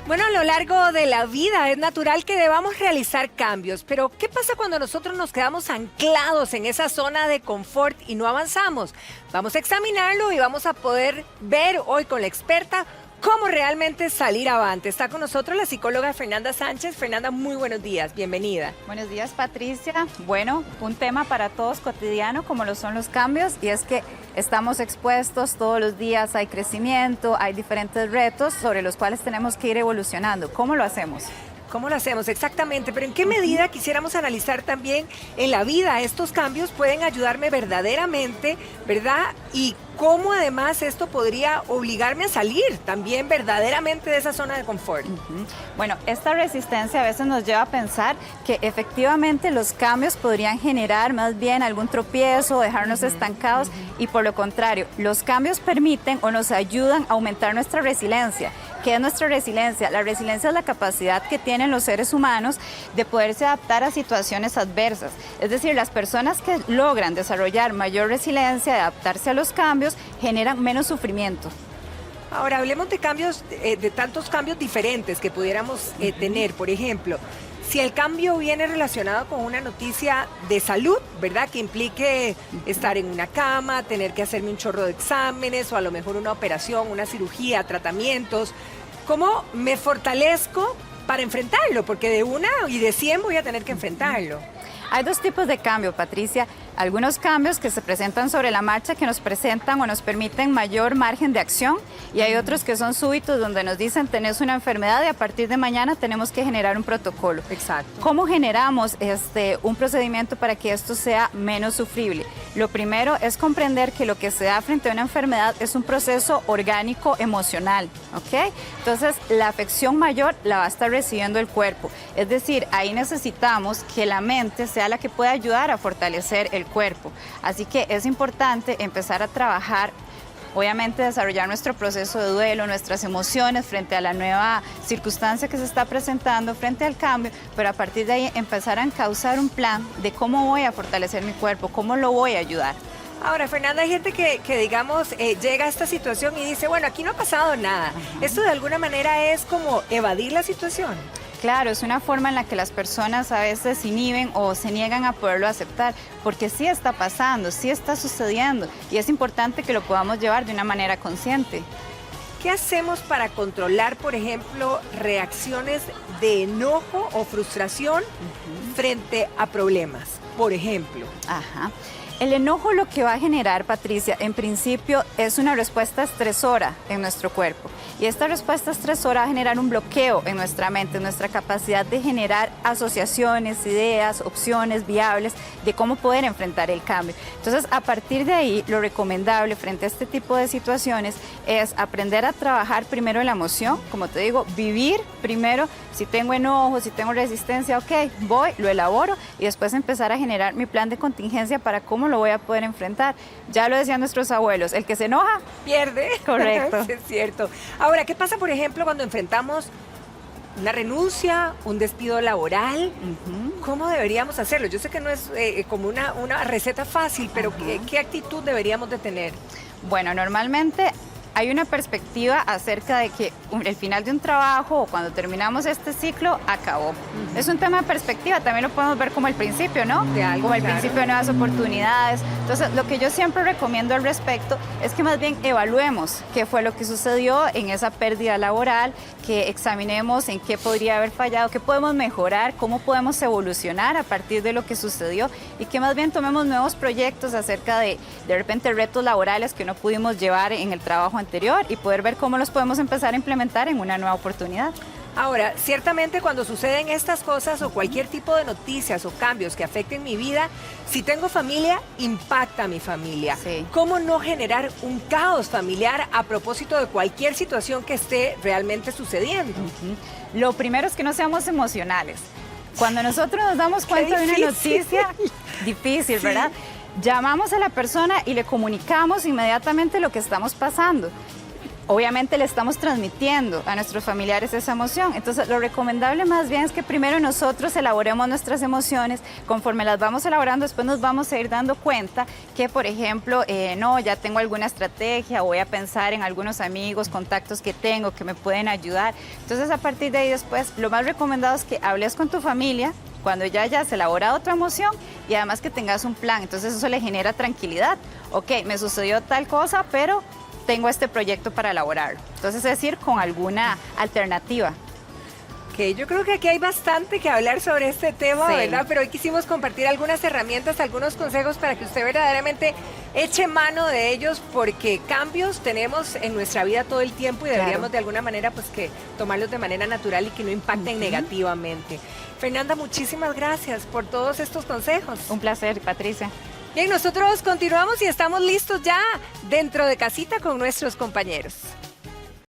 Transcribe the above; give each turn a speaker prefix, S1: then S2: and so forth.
S1: Bueno, a lo largo de la vida es natural que debamos realizar cambios, pero ¿qué pasa cuando nosotros nos quedamos anclados en esa zona de confort y no avanzamos? Vamos a examinarlo y vamos a poder ver hoy con la experta cómo realmente salir avante. Está con nosotros la psicóloga Fernanda Sánchez. Fernanda, muy buenos días, bienvenida.
S2: Buenos días, Patricia. Bueno, un tema para todos cotidiano como lo son los cambios, y es que estamos expuestos todos los días, hay crecimiento, hay diferentes retos sobre los cuales tenemos que ir evolucionando. ¿Cómo lo hacemos?
S1: ¿Cómo lo hacemos? Exactamente, pero ¿en qué medida quisiéramos analizar también en la vida estos cambios pueden ayudarme verdaderamente, ¿verdad? Y cómo además esto podría obligarme a salir también verdaderamente de esa zona de confort.
S2: Bueno, esta resistencia a veces nos lleva a pensar que efectivamente los cambios podrían generar más bien algún tropiezo, dejarnos estancados, y por lo contrario, los cambios permiten o nos ayudan a aumentar nuestra resiliencia. ¿Qué es nuestra resiliencia? La resiliencia es la capacidad que tienen los seres humanos de poderse adaptar a situaciones adversas. Es decir, las personas que logran desarrollar mayor resiliencia, de adaptarse a los cambios, generan menos sufrimiento.
S1: Ahora, hablemos de cambios, de tantos cambios diferentes que pudiéramos tener. Por ejemplo, si el cambio viene relacionado con una noticia de salud, ¿verdad? Que implique estar en una cama, tener que hacerme un chorro de exámenes o a lo mejor una operación, una cirugía, tratamientos. ¿Cómo me fortalezco para enfrentarlo? Porque de una y de 100 voy a tener que enfrentarlo.
S2: Hay dos tipos de cambio, Patricia. Algunos cambios que se presentan sobre la marcha, que nos presentan o nos permiten mayor margen de acción, y hay otros que son súbitos, donde nos dicen tenés una enfermedad y a partir de mañana tenemos que generar un protocolo.
S1: Exacto.
S2: ¿Cómo generamos un procedimiento para que esto sea menos sufrible? Lo primero es comprender que lo que se da frente a una enfermedad es un proceso orgánico emocional, ¿ok? Entonces, la afección mayor la va a estar recibiendo el cuerpo. Es decir, ahí necesitamos que la mente sea la que pueda ayudar a fortalecer el cuerpo. Así que es importante empezar a trabajar, obviamente desarrollar nuestro proceso de duelo, nuestras emociones frente a la nueva circunstancia que se está presentando, frente al cambio, pero a partir de ahí empezar a encauzar un plan de cómo voy a fortalecer mi cuerpo, cómo lo voy a ayudar.
S1: Ahora, Fernanda, hay gente que digamos, llega a esta situación y dice, bueno, aquí no ha pasado nada. Esto de alguna manera es como evadir la situación.
S2: Claro, es una forma en la que las personas a veces se inhiben o se niegan a poderlo aceptar, porque sí está pasando, sí está sucediendo, y es importante que lo podamos llevar de una manera consciente.
S1: ¿Qué hacemos para controlar, por ejemplo, reacciones de enojo o frustración frente a problemas, por ejemplo?
S2: El enojo lo que va a generar, Patricia, en principio es una respuesta estresora en nuestro cuerpo. Y esta respuesta estresora va a generar un bloqueo en nuestra mente, en nuestra capacidad de generar asociaciones, ideas, opciones viables de cómo poder enfrentar el cambio. Entonces, a partir de ahí, lo recomendable frente a este tipo de situaciones es aprender a trabajar primero la emoción, como te digo, vivir primero. Si tengo enojo, si tengo resistencia, ok, voy, lo elaboro y después empezar a generar mi plan de contingencia para cómo lo voy a poder enfrentar. Ya lo decían nuestros abuelos, el que se enoja
S1: pierde.
S2: Correcto.
S1: Es cierto. Ahora, ¿qué pasa, por ejemplo, cuando enfrentamos una renuncia, un despido laboral? ¿Cómo deberíamos hacerlo? Yo sé que no es como una receta fácil, pero ¿qué actitud deberíamos de tener?
S2: Bueno, normalmente hay una perspectiva acerca de que el final de un trabajo o cuando terminamos este ciclo acabó. Es un tema de perspectiva, también lo podemos ver como el principio, ¿no?
S1: De algo,
S2: como el
S1: claro.
S2: principio de nuevas oportunidades. Entonces, lo que yo siempre recomiendo al respecto es que más bien evaluemos qué fue lo que sucedió en esa pérdida laboral, que examinemos en qué podría haber fallado, qué podemos mejorar, cómo podemos evolucionar a partir de lo que sucedió, y que más bien tomemos nuevos proyectos acerca de repente retos laborales que no pudimos llevar en el trabajo anterior y poder ver cómo los podemos empezar a implementar en una nueva oportunidad.
S1: Ahora, ciertamente cuando suceden estas cosas o cualquier tipo de noticias o cambios que afecten mi vida, si tengo familia, impacta a mi familia.
S2: Sí.
S1: ¿Cómo no generar un caos familiar a propósito de cualquier situación que esté realmente sucediendo?
S2: Lo primero es que no seamos emocionales. Cuando nosotros nos damos cuenta de una noticia difícil,
S1: Sí.
S2: ¿verdad? Llamamos a la persona y le comunicamos inmediatamente lo que estamos pasando. obviamente le estamos transmitiendo a nuestros familiares esa emoción. Entonces, lo recomendable más bien es que primero nosotros elaboremos nuestras emociones, conforme las vamos elaborando, después nos vamos a ir dando cuenta que, por ejemplo, no, ya tengo alguna estrategia, o voy a pensar en algunos amigos, contactos que tengo que me pueden ayudar. Entonces, a partir de ahí después, lo más recomendado es que hables con tu familia, cuando ya hayas elaborado otra emoción y además que tengas un plan. Entonces, eso le genera tranquilidad. Ok, me sucedió tal cosa, pero tengo este proyecto para elaborarlo. Entonces, es decir, con alguna alternativa.
S1: Ok, yo creo que aquí hay bastante que hablar sobre este tema,
S2: Sí.
S1: ¿verdad? Pero hoy quisimos compartir algunas herramientas, algunos consejos para que usted verdaderamente eche mano de ellos, porque cambios tenemos en nuestra vida todo el tiempo y deberíamos
S2: Claro.
S1: de alguna manera pues que tomarlos de manera natural y que no impacten negativamente. Fernanda, muchísimas gracias por todos estos consejos.
S2: Un placer, Patricia.
S1: Bien, nosotros continuamos y estamos listos ya dentro de casita con nuestros compañeros.